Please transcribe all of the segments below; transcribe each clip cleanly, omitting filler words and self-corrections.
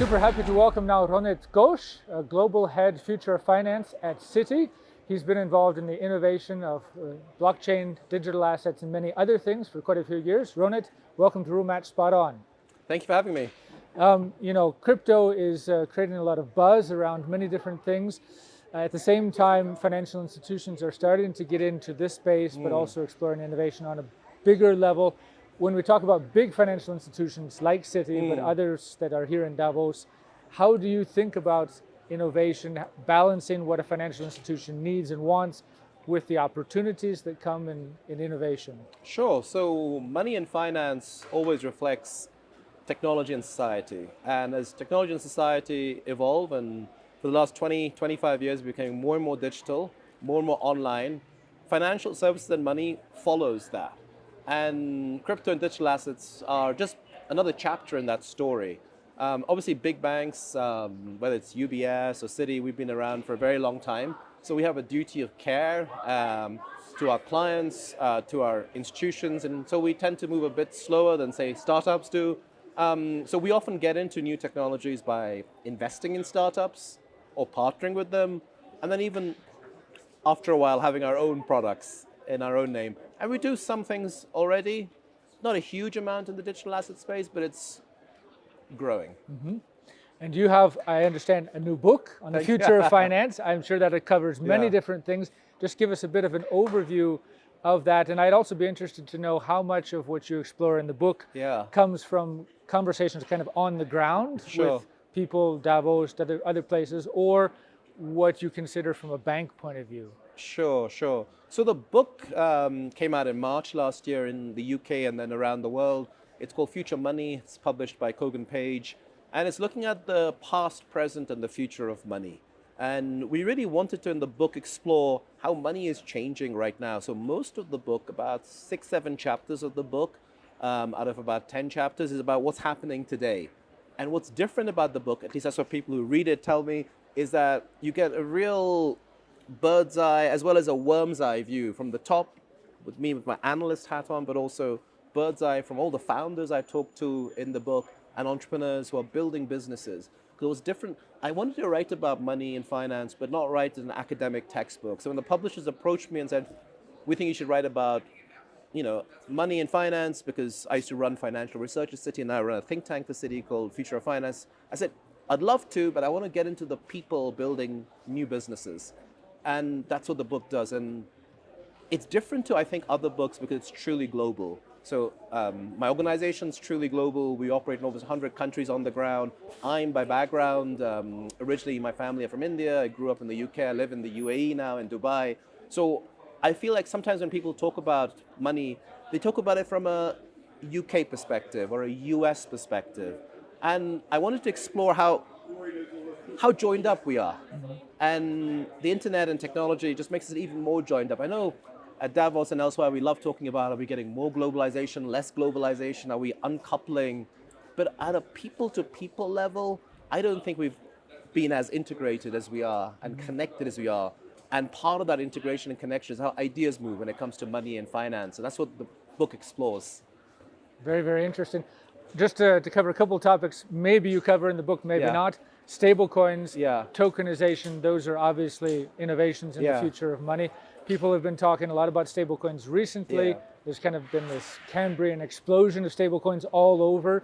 super happy to welcome now Ronit Ghose, Global Head Future of Finance at Citi. He's been involved in the innovation of blockchain, digital assets, and many other things for quite a few years. Ronit, welcome to RULEMATCH Spot On. Thank you for having me. Crypto is creating a lot of buzz around many different things. At the same time, financial institutions are starting to get into this space, but also exploring innovation on a bigger level. When we talk about big financial institutions like Citi, but others that are here in Davos, how do you think about innovation, balancing what a financial institution needs and wants with the opportunities that come in innovation? Sure. So money and finance always reflects technology and society. And as technology and society evolve, and for the last 20, 25 years, becoming more and more digital, more and more online, financial services and money follows that. And crypto and digital assets are just another chapter in that story. Obviously, big banks, whether it's UBS or Citi, we've been around for a very long time. So we have a duty of care to our clients, to our institutions. And so we tend to move a bit slower than, say, startups do. So we often get into new technologies by investing in startups or partnering with them. And then even after a while, having our own products in our own name. And we do some things already, not a huge amount in the digital asset space, but it's growing. Mm-hmm. And you have, I understand, a new book on the future of finance. I'm sure that it covers many different things. Just give us a bit of an overview of that. And I'd also be interested to know how much of what you explore in the book comes from conversations kind of on the ground with people, Davos, other places, or what you consider from a bank point of view. Sure. So the book came out in March last year in the UK and then around the world. It's called Future Money. It's published by Kogan Page. And it's looking at the past, present, and the future of money. And we really wanted to, in the book, explore how money is changing right now. So most of the book, about 6-7 chapters of the book, out of about 10 chapters, is about what's happening today. And what's different about the book, at least that's what people who read it tell me, is that you get a real bird's eye as well as a worm's eye view from the top, with me with my analyst hat on, but also bird's eye from all the founders I talked to in the book and entrepreneurs who are building businesses. Because it was different. I wanted to write about money and finance, but not write an academic textbook. So when the publishers approached me and said, we think you should write about money and finance, because I used to run financial research at Citi and now I run a think tank for Citi called Future of Finance. I said, I'd love to, but I want to get into the people building new businesses. And that's what the book does. And it's different to, I think, other books because it's truly global. So my organization's truly global. We operate in over 100 countries on the ground. I'm by background, originally my family are from India. I grew up in the UK. I live in the UAE now, in Dubai. So I feel like sometimes when people talk about money, they talk about it from a UK perspective or a US perspective. And I wanted to explore how joined up we are. And the internet and technology just makes it even more joined up. I know at Davos and elsewhere, we love talking about, are we getting more globalization, less globalization? Are we uncoupling? But at a people-to-people level, I don't think we've been as integrated as we are and connected as we are. And part of that integration and connection is how ideas move when it comes to money and finance. And that's what the book explores. Very, very interesting. Just to cover a couple of topics, maybe you cover in the book, maybe not. Stablecoins, tokenization, those are obviously innovations in the future of money. People have been talking a lot about stablecoins recently. There's kind of been this Cambrian explosion of stablecoins all over.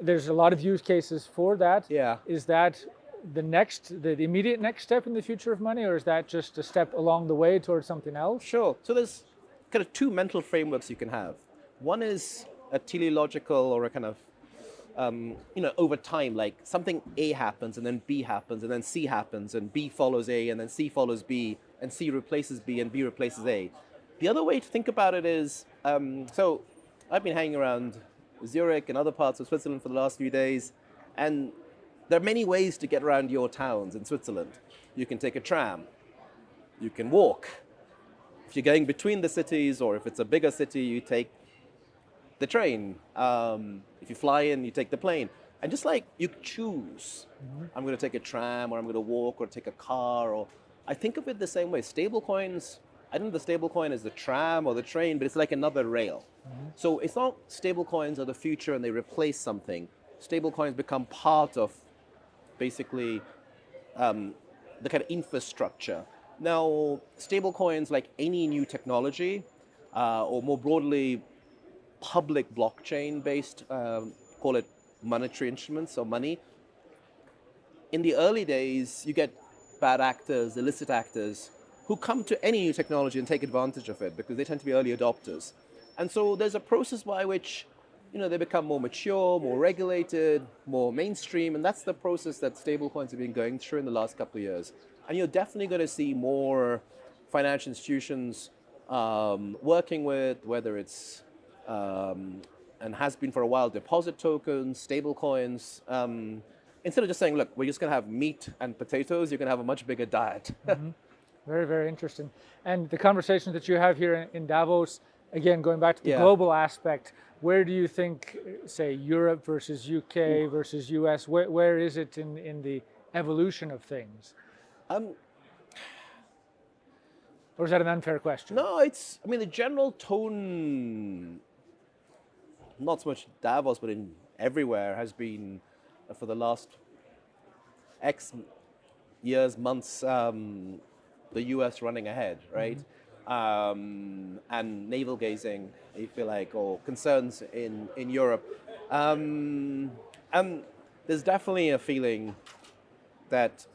There's a lot of use cases for that. Is that the immediate next step in the future of money, or is that just a step along the way towards something else? Sure. So there's kind of two mental frameworks you can have. One is a teleological or a kind of over time, like something A happens and then B happens and then C happens and B follows A and then C follows B and C replaces B and B replaces A. The other way to think about it is, so I've been hanging around Zurich and other parts of Switzerland for the last few days, and there are many ways to get around your towns in Switzerland. You can take a tram, you can walk. If you're going between the cities or if it's a bigger city, you take the train. If you fly in, you take the plane. And just like you choose, I'm going to take a tram or I'm going to walk or take a car. Or I think of it the same way. Stablecoins, I don't know the stablecoin is the tram or the train, but it's like another rail. So it's not stablecoins are the future and they replace something. Stablecoins become part of basically the kind of infrastructure. Now, stablecoins, like any new technology, or more broadly, public blockchain-based, call it monetary instruments or money. In the early days, you get bad actors, illicit actors, who come to any new technology and take advantage of it because they tend to be early adopters. And so there's a process by which they become more mature, more regulated, more mainstream, and that's the process that stablecoins have been going through in the last couple of years. And you're definitely going to see more financial institutions working with, whether it's, and has been for a while, deposit tokens, stablecoins. Instead of just saying, look, we're just going to have meat and potatoes, you're going to have a much bigger diet. Mm-hmm. Very, very interesting. And the conversations that you have here in Davos, again, going back to the global aspect, where do you think, say, Europe versus UK versus US, where is it in the evolution of things? Or is that an unfair question? No, the general tone, not so much Davos, but in everywhere, has been, for the last X years, months, the US running ahead, right? Mm-hmm. And navel gazing, I feel like, or concerns in Europe. And there's definitely a feeling that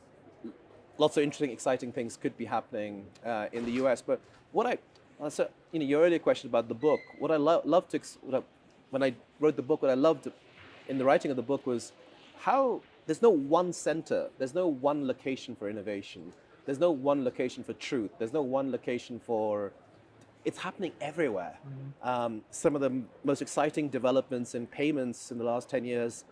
lots of interesting, exciting things could be happening in the US. But so, your earlier question about the book, what I loved when I wrote the book, what I loved in the writing of the book was how there's no one center, there's no one location for innovation. There's no one location for truth. There's no one location for... It's happening everywhere. Mm-hmm. Some of the most exciting developments in payments in the last 10 years,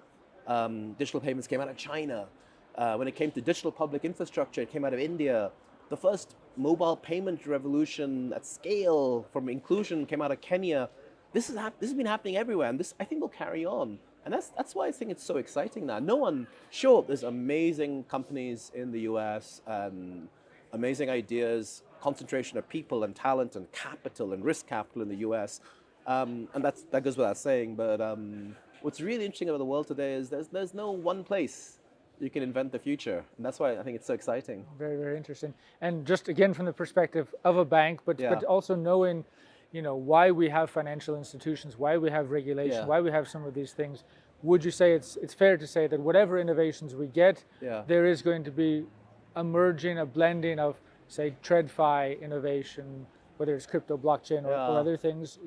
digital payments came out of China. When it came to digital public infrastructure, it came out of India. The first mobile payment revolution at scale from inclusion came out of Kenya. This has been happening everywhere, and this, I think, will carry on. And that's why I think it's so exciting now. Sure, there's amazing companies in the US and amazing ideas, concentration of people and talent and capital and risk capital in the US. And that goes without saying. But what's really interesting about the world today is there's no one place you can invent the future. And that's why I think it's so exciting. Very, very interesting. And just again, from the perspective of a bank, but also knowing why we have financial institutions, why we have regulation, why we have some of these things. Would you say it's fair to say that whatever innovations we get, there is going to be a merging, a blending of, say, TradFi innovation, whether it's crypto, blockchain, or other things?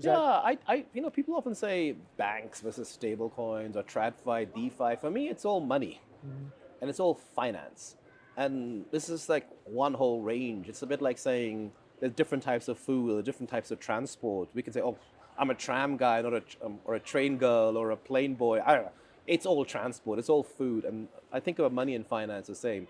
People often say banks versus stablecoins or TradFi, DeFi. For me, it's all money, and it's all finance. And this is like one whole range. It's a bit like saying there's different types of food or different types of transport. We can say, oh, I'm a tram guy, not or a train girl or a plane boy. I don't know. It's all transport. It's all food. And I think about money and finance the same.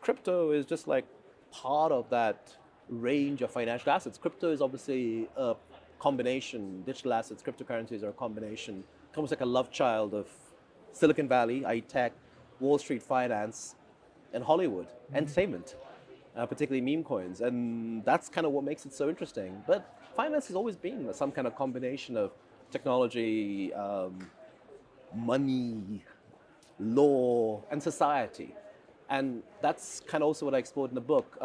Crypto is just like part of that range of financial assets. Crypto is obviously a combination. Digital assets, cryptocurrencies are a combination. Almost like a love child of Silicon Valley, tech, Wall Street finance, and Hollywood, entertainment. Particularly meme coins, and that's kind of what makes it so interesting. But finance has always been some kind of combination of technology, money, law, and society. And that's kind of also what I explored in the book.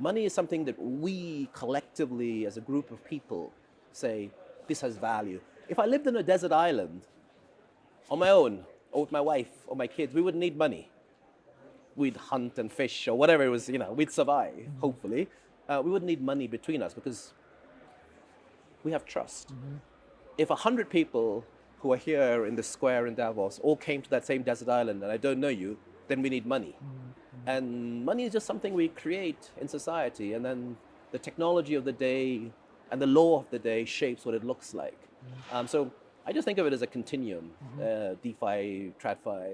Money is something that we collectively, as a group of people, say, this has value. If I lived on a desert island, on my own, or with my wife, or my kids, we wouldn't need money. We'd hunt and fish or whatever it was, we'd survive, hopefully. We wouldn't need money between us because we have trust. Mm-hmm. If 100 people who are here in the square in Davos all came to that same desert island and I don't know you, then we need money. Mm-hmm. And money is just something we create in society, and then the technology of the day and the law of the day shapes what it looks like. Mm-hmm. So I just think of it as a continuum, DeFi, TradFi,